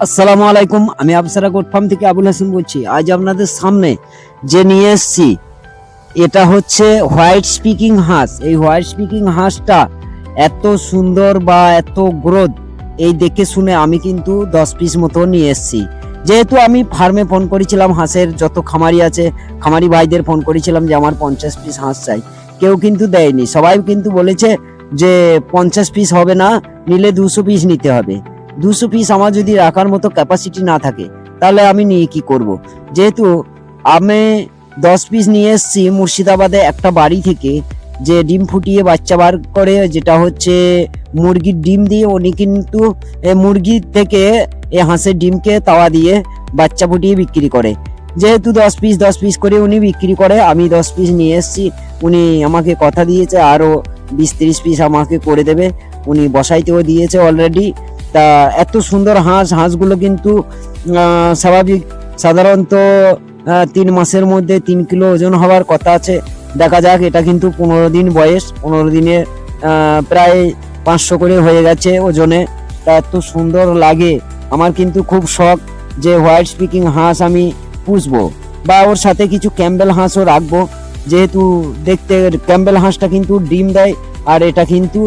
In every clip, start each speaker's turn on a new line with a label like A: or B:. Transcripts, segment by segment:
A: আসসালামু আলাইকুম। আমি আবসারা গোট ফার্ম থেকে আবুল হাসান বলছি। আজ আপনাদের সামনে যে নিয়ে এসেছি এটা হচ্ছে হোয়াইট স্পিকিং হাঁস। এই হোয়াইট স্পিকিং হাঁসটা এত সুন্দর বা এত গ্রোথ, এই দেখে শুনে আমি কিন্তু 10 পিস মতো নিয়ে এসেছি। যেহেতু আমি ফার্মে ফোন করেছিলাম, হাঁসের যত খামারি আছে খামারি ভাইদের ফোন করেছিলাম যে আমার 50 পিস হাঁস চাই, কেউ কিন্তু দেয়নি। সবাই কিন্তু বলেছে যে 50 পিস হবে না, নিলে 200 পিস নিতে হবে। 200 পিস আমার যদি রাখার মতো ক্যাপাসিটি না থাকে তাহলে আমি নিয়ে কি করব। যেহেতু আমি 10 পিস নিয়ে এসেছি মুর্শিদাবাদে একটা বাড়ি থেকে, যে ডিম ফুটিয়ে বাচ্চা বার করে, যেটা হচ্ছে মুরগির ডিম দিয়ে। উনি কিন্তু মুরগির থেকে এই হাঁসের ডিমকে তাওয়া দিয়ে বাচ্চা ফুটিয়ে বিক্রি করে। যেহেতু 10 পিস করে উনি বিক্রি করে, আমি 10 পিস নিয়ে এসেছি। উনি আমাকে কথা দিয়েছে আরও 20-30 পিস আমাকে করে দেবে, উনি বসাইতেও দিয়েছে অলরেডি। তা এত সুন্দর হাঁসগুলো কিন্তু স্বাভাবিক সাধারণত 3 মাসের মধ্যে 3 কিলো ওজন হওয়ার কথা আছে। দেখা যাক, এটা কিন্তু 15 দিন বয়স, 15 দিনে প্রায় 500 করে হয়ে গেছে ওজনে। তা এত সুন্দর লাগে, আমার কিন্তু খুব শখ যে হোয়াইট স্পিকিং হাঁস আমি পুষবো, বা ওর সাথে কিছু ক্যাম্বেল হাঁসও রাখবো। যেহেতু দেখতে ক্যাম্বেল হাঁসটা কিন্তু ডিম দেয়, আর এটা কিন্তু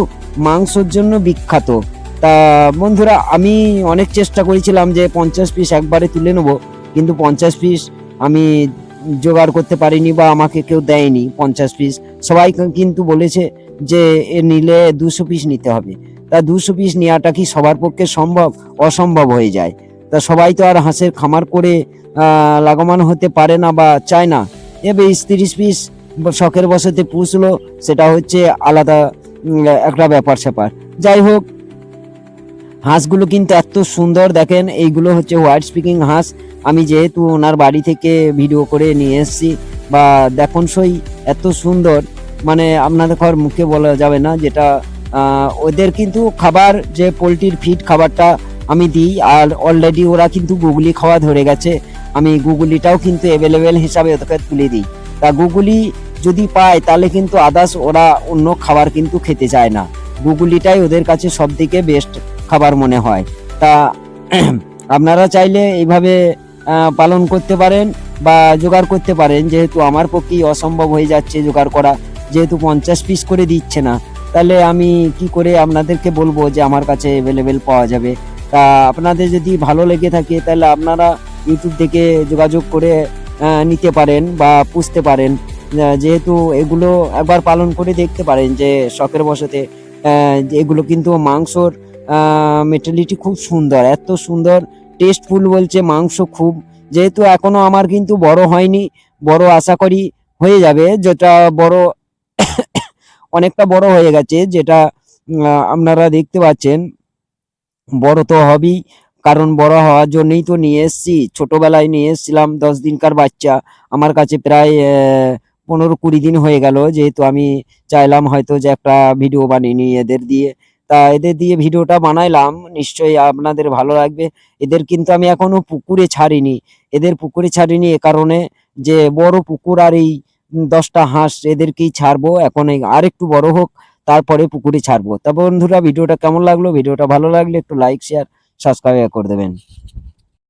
A: মাংসের জন্য বিখ্যাত। তা বন্ধুরা, আমি অনেক চেষ্টা করেছিলাম যে 50 পিস একবারে তুলে নেবো, কিন্তু 50 পিস আমি জোগাড় করতে পারিনি, বা আমাকে কেউ দেয়নি 50 পিস। সবাই কিন্তু বলেছে যে এ নিলে 200 পিস নিতে হবে। তা 200 পিস নেওয়াটা কি সবার পক্ষে সম্ভব? অসম্ভব হয়ে যায়। তা সবাই তো আর হাঁসের খামার করে লাভবান হতে পারে না বা চায় না। এ 20-30 পিস শখের বশতে পুষলো, সেটা হচ্ছে আলাদা একটা ব্যাপার স্যাপার। যাই হোক, হাঁসগুলো কিন্তু এত সুন্দর দেখেন। এইগুলো হচ্ছে হোয়াইট স্পিকিং হাঁস। আমি যেহেতু ওনার বাড়ি থেকে ভিডিও করে নিয়ে এসেছি, বা দেখুন সই এত সুন্দর, মানে আপনাদের ঘর মুখে বলা যাবে না। যেটা ওদের কিন্তু খাবার, যে পোলট্রির ফিড খাবারটা আমি দিই, আর অলরেডি ওরা কিন্তু গুগলি খাওয়া ধরে গেছে। আমি গুগলিটাও কিন্তু অ্যাভেলেবেল হিসাবে ওদেরকে তুলে দিই। তা গুগলি যদি পায় তাহলে কিন্তু আদার্স ওরা অন্য খাবার কিন্তু খেতে চায় না। গুগলিটাই ওদের কাছে সব থেকে বেস্ট খাবার মনে হয়। তা আপনারা চাইলে এইভাবে পালন করতে পারেন বা জোগাড় করতে পারেন। যেহেতু আমার পক্ষেই অসম্ভব হয়ে যাচ্ছে জোগাড় করা, যেহেতু 50 পিস করে দিচ্ছে না, তাহলে আমি কি করে আপনাদেরকে বলবো যে আমার কাছে অ্যাভেলেবেল পাওয়া যাবে। তা আপনাদের যদি ভালো লেগে থাকে তাহলে আপনারা ইউটিউব থেকে যোগাযোগ করে নিতে পারেন বা পুষতে পারেন। যেহেতু এগুলো একবার পালন করে দেখতে পারেন, যে শখের বশতে। এগুলো কিন্তু মাংসর মেটালিটি খুব সুন্দর, এত সুন্দর টেস্টফুল বলছে মাংস খুব। যেহেতু এখনো আমার কিন্তু বড় হয়নি, বড় আশা করি হয়ে যাবে। যেটা বড় অনেকটা বড় হয়ে গেছে, যেটা আপনারা দেখতে পাচ্ছেন। বড় তো হবেই, কারণ বড় হওয়ার জন্যই তো নিয়ে এসেছি। ছোটবেলায় নিয়ে এসেছিলাম 10 দিনকার বাচ্চা, আমার কাছে প্রায় 15-20 দিন হয়ে গেল। যেহেতু আমি চাইলাম হয়তো যে একটা ভিডিও বানিয়ে নিই এদের দিয়ে, তা এদের দিয়ে ভিডিওটা বানাইলাম, নিশ্চয়ই আপনাদের ভালো লাগবে। এদের কিন্তু আমি এখনো পুকুরে ছাড়িনি, এদের পুকুরে ছাড়িনি এ কারণে যে বড় পুকুর, আর এই 10টা হাঁস এদেরকেই ছাড়বো এখন। আর একটু বড় হোক, তারপরে পুকুরে ছাড়বো। তা বন্ধুরা, ভিডিওটা কেমন লাগলো? ভিডিওটা ভালো লাগলে একটু লাইক, শেয়ার, সাবস্ক্রাইব করে দেবেন।